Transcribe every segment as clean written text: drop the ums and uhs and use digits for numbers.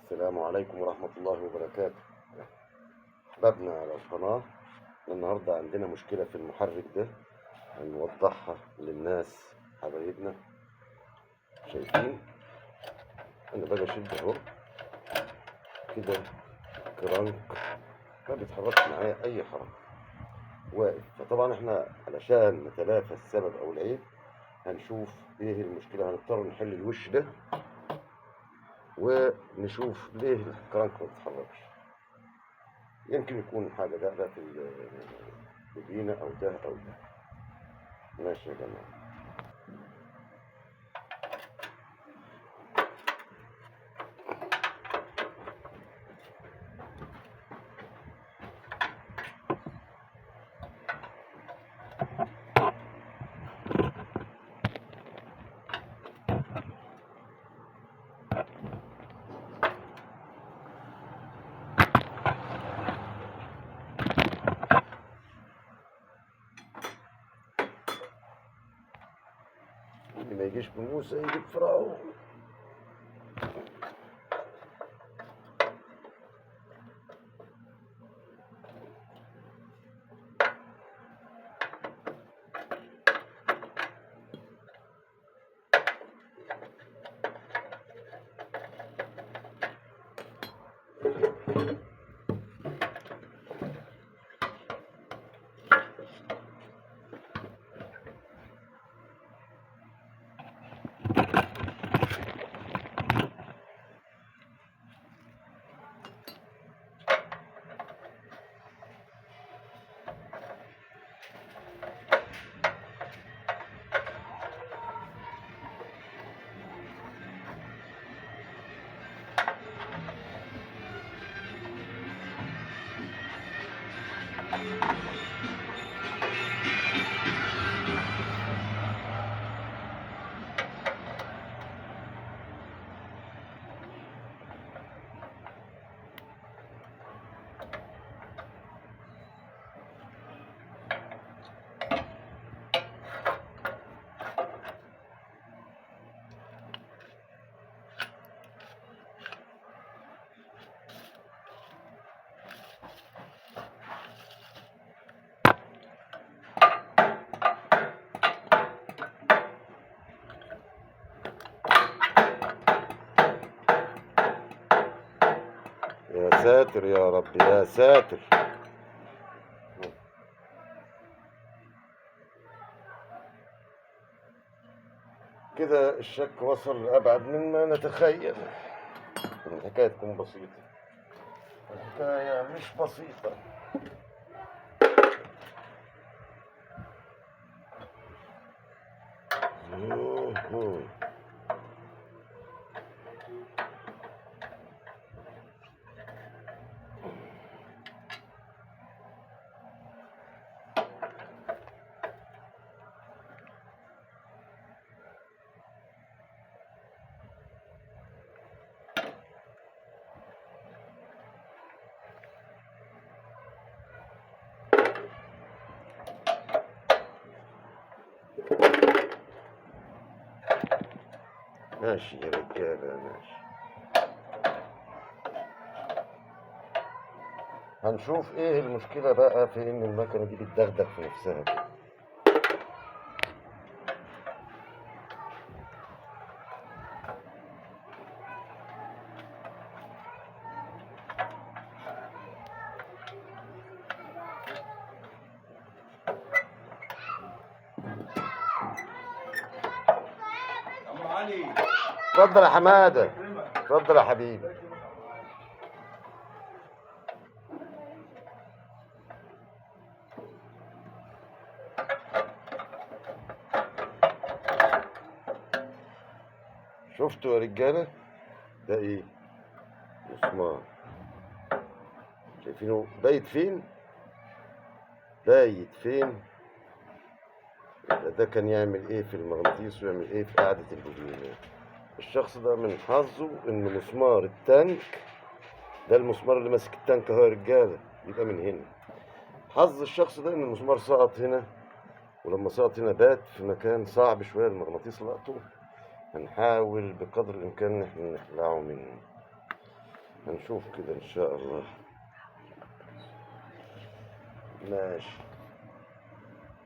السلام عليكم ورحمة الله وبركاته. أحبابنا على القناة، النهاردة عندنا مشكلة في المحرك ده هنوضحها للناس حبايبنا. شايفين أنا باجي أشد أهو كده، كرانك ما بيتحركش معايا أي حركة، واقف. فطبعا احنا علشان نتلافى السبب أو العيب هنشوف إيه المشكلة، هنضطر نحل الوش ده ونشوف ليه الكرانك ما بيتحركش. يمكن يكون حاجة ده في البيبينة أو ده أو ده. ماشي يا جماعة. اللي ما يجيش بموسى يجيب فرعون. يا ساتر يا رب يا ساتر. كده الشك وصل لأبعد مما نتخيل. الحكاية تكون بسيطة، الحكاية مش بسيطة. ماشي يا رجالة ماشي. هنشوف ايه المشكلة بقى في ان المكنة دي بتدغدغ في نفسها كده. اتفضل يا حمادة، اتفضل يا حبيبي. شفتوا يا رجالة ده ايه؟ مسمار. شايفينه بايت فين؟ بايت فين؟ ده كان يعمل ايه في المغناطيس ويعمل ايه في قاعدة البوبينات. الشخص ده من حظه ان مسمار التانك ده، المسمار اللي ماسك التانك اهو يا رجالة، يبقى من هنا. حظ الشخص ده ان المسمار سقط هنا، ولما سقط هنا بات في مكان صعب شوية، المغناطيس لقطه. هنحاول بقدر الامكان ان احنا نخلعه منه. هنشوف كده ان شاء الله. ماشي،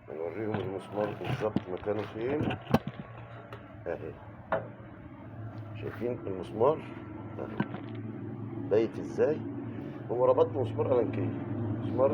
هنوريهم المسمار بالظبط مكانه فين. اهي، شايفين المسمار اهي بايت ازاي؟ هو ربط مسمار ألانكيه، مسمار